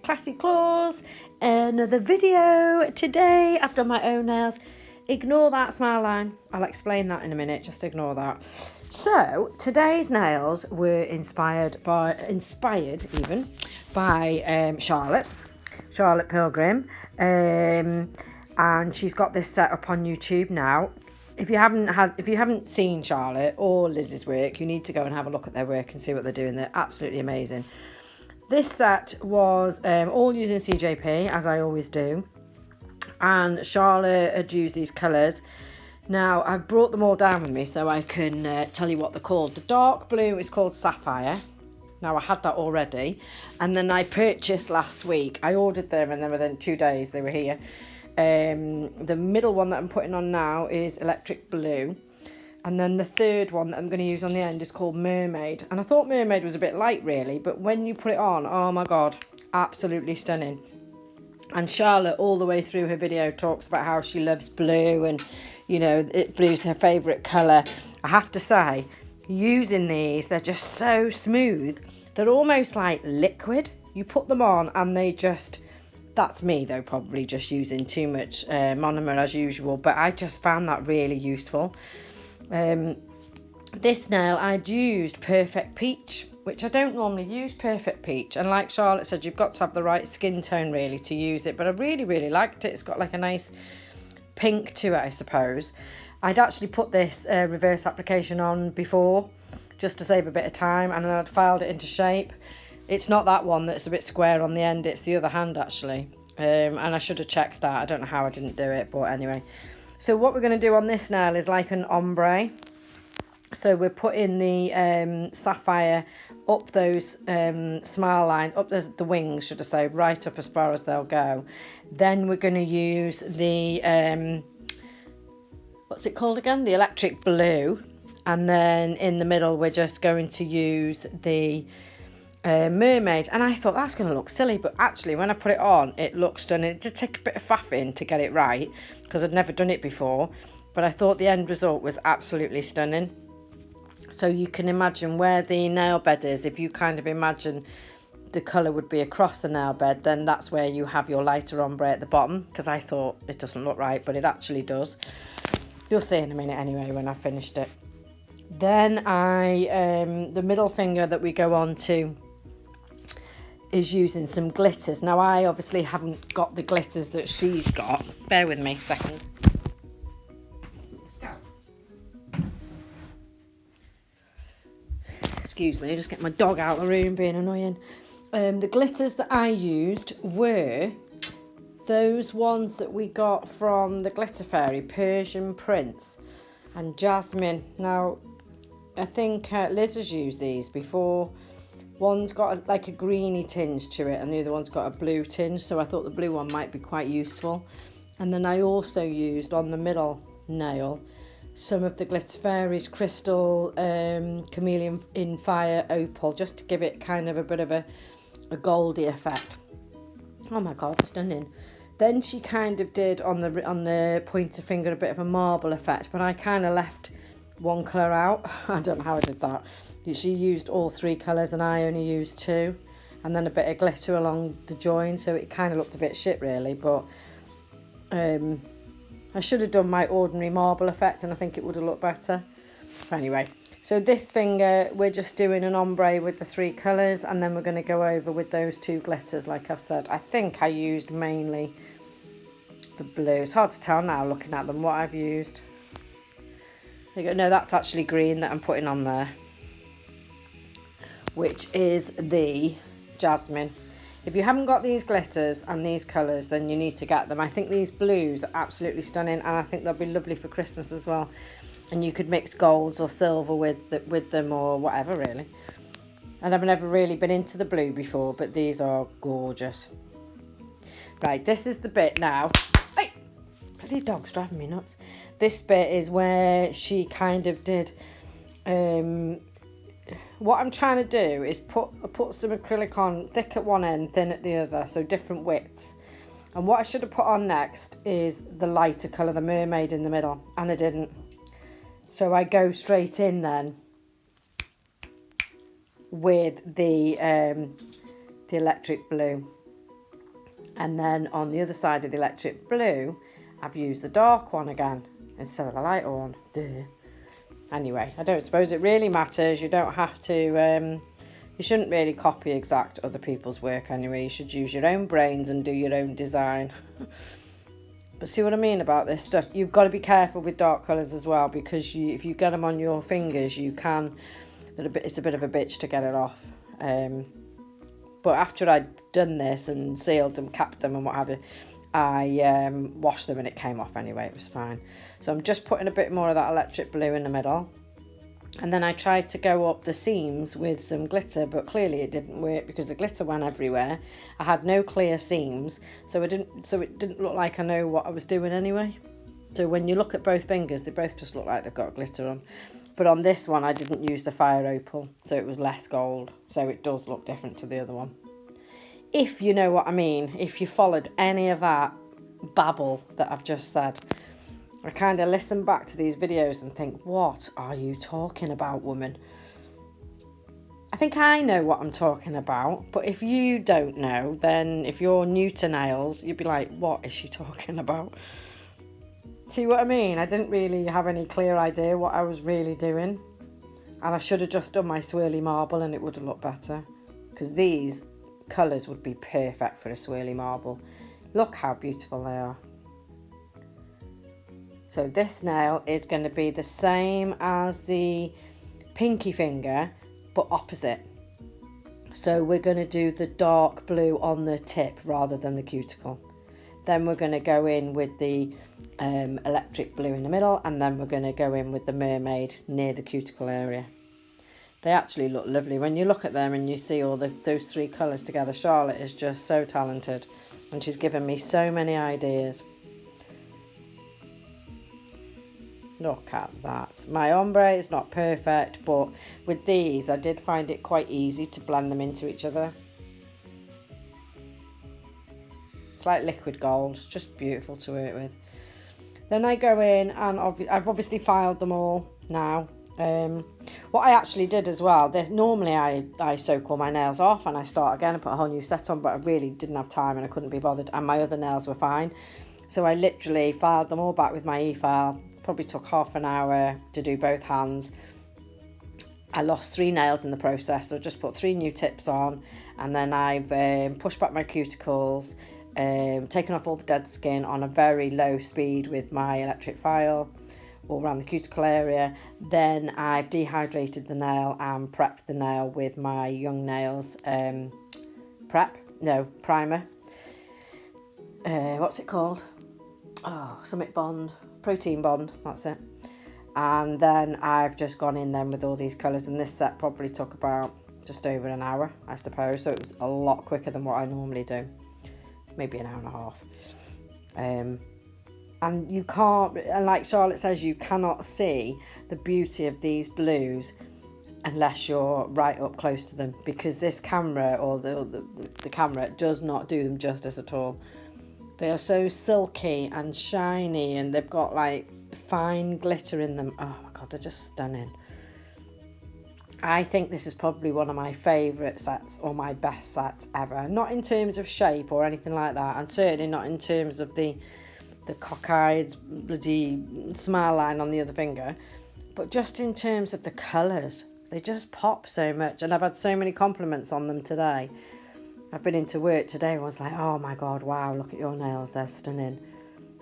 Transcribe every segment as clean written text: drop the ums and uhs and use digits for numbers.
Classy Claws. Another video. Today I've done my own nails. Ignore that smile line. I'll explain that in a minute. Just ignore that. So today's nails were inspired even by Charlotte Pilgrim, and she's got this set up on YouTube now. If you haven't seen Charlotte or Liz's work, you need to go and have a look at their work and see what they're doing. They're absolutely amazing. This set was all using CJP, as I always do, and Charlotte had used these colours. Now I've brought them all down with me so I can tell you what they're called. The dark blue is called Sapphire. Now I had that already, and then I purchased last week. I ordered them and then within 2 days they were here. The middle one that I'm putting on now is Electric Blue, and then the third one that I'm going to use on the end is called Mermaid. And I thought Mermaid was a bit light really, but when you put it on, oh my god, absolutely stunning. And Charlotte all the way through her video talks about how she loves blue, and you know, blue's her favourite colour. I have to say, using these, they're just so smooth. They're almost like liquid. You put them on and they just, that's me though, probably just using too much monomer as usual, but I just found that really useful. This nail I'd used Perfect Peach, which I don't normally use Perfect Peach, and like Charlotte said, you've got to have the right skin tone really to use it, but I really liked it. It's got like a nice pink to it, I suppose. I'd actually put this reverse application on before just to save a bit of time, and then I'd filed it into shape. It's not that one that's a bit square on the end, it's the other hand actually, and I should have checked that. I don't know how I didn't do it, but anyway. So what we're going to do on this nail is like an ombre. So we're putting the Sapphire up those smile line, up the wings should I say, right up as far as they'll go. Then we're going to use the what's it called again, the Electric Blue, and then in the middle we're just going to use the Mermaid. And I thought that's going to look silly, but actually when I put it on it looks stunning. It did take a bit of faffing to get it right because I'd never done it before, but I thought the end result was absolutely stunning. So you can imagine where the nail bed is. If you kind of imagine the colour would be across the nail bed, then that's where you have your lighter ombre at the bottom, because I thought it doesn't look right, but it actually does. You'll see in a minute anyway when I've finished it. Then the middle finger that we go on to is using some glitters. Now I obviously haven't got the glitters that she's got. Bear with me a second. Excuse me, just get my dog out of the room being annoying. The glitters that I used were those ones that we got from the Glitter Fairy, Persian Prince and Jasmine. Now I think Liz has used these before. One's got like a greeny tinge to it and the other one's got a blue tinge, so I thought the blue one might be quite useful. And then I also used on the middle nail some of the Glitter Fairy's Crystal Chameleon in Fire Opal, just to give it kind of a bit of a goldy effect. Oh my god, stunning. Then she kind of did on the pointer finger a bit of a marble effect, but I kind of left one colour out. I don't know how I did that. She used all 3 colours and I only used 2, and then a bit of glitter along the join, so it kind of looked a bit shit really, but I should have done my ordinary marble effect and I think it would have looked better. Anyway, so this finger we're just doing an ombre with the 3 colours, and then we're going to go over with those 2 glitters like I've said. I think I used mainly the blue. It's hard to tell now looking at them what I've used. There you go. No, that's actually green that I'm putting on there, which is the Jasmine. If you haven't got these glitters and these colours, then you need to get them. I think these blues are absolutely stunning, and I think they'll be lovely for Christmas as well. And you could mix golds or silver with them or whatever really. And I've never really been into the blue before, but these are gorgeous. Right, this is the bit now. Hey, bloody dog's driving me nuts. This bit is where she kind of did what I'm trying to do is put some acrylic on, thick at one end, thin at the other, so different widths. And what I should have put on next is the lighter colour, the Mermaid in the middle, and I didn't. So I go straight in then with the Electric Blue. And then on the other side of the electric blue, I've used the dark one again instead of the lighter one. Duh. Anyway, I don't suppose it really matters. You don't have to, you shouldn't really copy exact other people's work anyway. You should use your own brains and do your own design. But see what I mean about this stuff? You've got to be careful with dark colours as well, because if you get them on your fingers, you can, it's a bit of a bitch to get it off. But after I'd done this and sealed them, capped them and what have you, I washed them and it came off anyway. It was fine. So I'm just putting a bit more of that electric blue in the middle. And then I tried to go up the seams with some glitter, but clearly it didn't work because the glitter went everywhere. I had no clear seams, so it didn't look like I know what I was doing anyway. So when you look at both fingers, they both just look like they've got glitter on. But on this one, I didn't use the fire opal, so it was less gold. So it does look different to the other one. If you know what I mean, if you followed any of that babble that I've just said. I kind of listen back to these videos and think, what are you talking about, woman? I think I know what I'm talking about, but if you don't know, then if you're new to nails, you'd be like, what is she talking about? See what I mean? I didn't really have any clear idea what I was really doing. And I should have just done my swirly marble and it would have looked better. Because these colours would be perfect for a swirly marble. Look how beautiful they are. So this nail is going to be the same as the pinky finger, but opposite. So we're going to do the dark blue on the tip rather than the cuticle. Then we're going to go in with the electric blue in the middle, and then we're going to go in with the mermaid near the cuticle area. They actually look lovely. When you look at them and you see all those three colours together, Charlotte is just so talented. And she's given me so many ideas. Look at that. My ombre is not perfect, but with these I did find it quite easy to blend them into each other. It's like liquid gold. It's just beautiful to work with. Then I go in and I've obviously filed them all now. What I actually did as well, normally I soak all my nails off and I start again and put a whole new set on, but I really didn't have time and I couldn't be bothered, and my other nails were fine. So I literally filed them all back with my e-file. Probably took half an hour to do both hands. I lost 3 nails in the process, so I just put 3 new tips on, and then I've pushed back my cuticles, taken off all the dead skin on a very low speed with my electric file all around the cuticle area. Then I've dehydrated the nail and prepped the nail with my Young Nails primer. What's it called? Oh, Summit Bond. Protein Bond, that's it. And then I've just gone in then with all these colours, and this set probably took about just over an hour, I suppose, so it was a lot quicker than what I normally do, maybe an hour and a half. And you can't, and like Charlotte says, you cannot see the beauty of these blues unless you're right up close to them, because this camera, or the camera, does not do them justice at all. They are so silky and shiny, and they've got like fine glitter in them. Oh my God, they're just stunning. I think this is probably one of my favourite sets, or my best sets ever. Not in terms of shape or anything like that, and certainly not in terms of the cockeyed bloody smile line on the other finger, but just in terms of the colours. They just pop so much, and I've had so many compliments on them today. I've been into work today, everyone's like, oh my God, wow, look at your nails, they're stunning.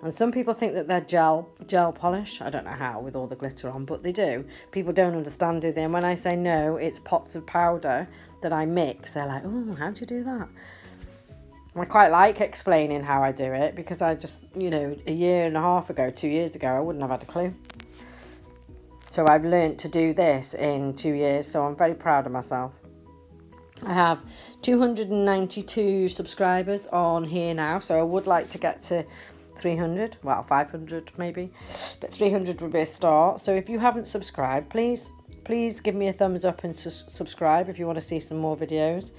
And some people think that they're gel polish. I don't know how, with all the glitter on, but they do. People don't understand, do they? And when I say no, it's pots of powder that I mix, they're like, oh, how'd you do that? I quite like explaining how I do it, because I just, a year and a half ago, 2 years ago, I wouldn't have had a clue. So I've learnt to do this in 2 years, so I'm very proud of myself. I have 292 subscribers on here now, so I would like to get to 300, well 500 maybe, but 300 would be a start. So if you haven't subscribed, please give me a thumbs up and subscribe if you want to see some more videos.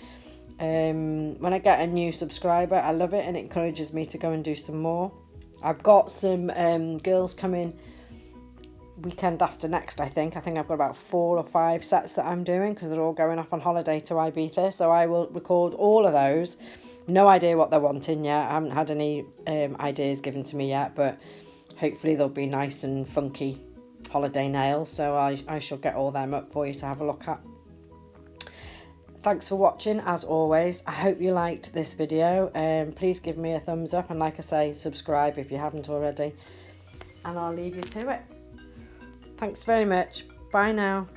When I get a new subscriber, I love it, and it encourages me to go and do some more. I've got some girls coming weekend after next. I think I've got about 4 or 5 sets that I'm doing, because they're all going off on holiday to Ibiza, so I will record all of those No idea what they're wanting yet. I haven't had any ideas given to me yet, but hopefully they'll be nice and funky holiday nails. So I shall get all them up for you to have a look at. Thanks for watching, as always. I hope you liked this video. Please give me a thumbs up, and like I say, subscribe if you haven't already. And I'll leave you to it. Thanks very much. Bye now.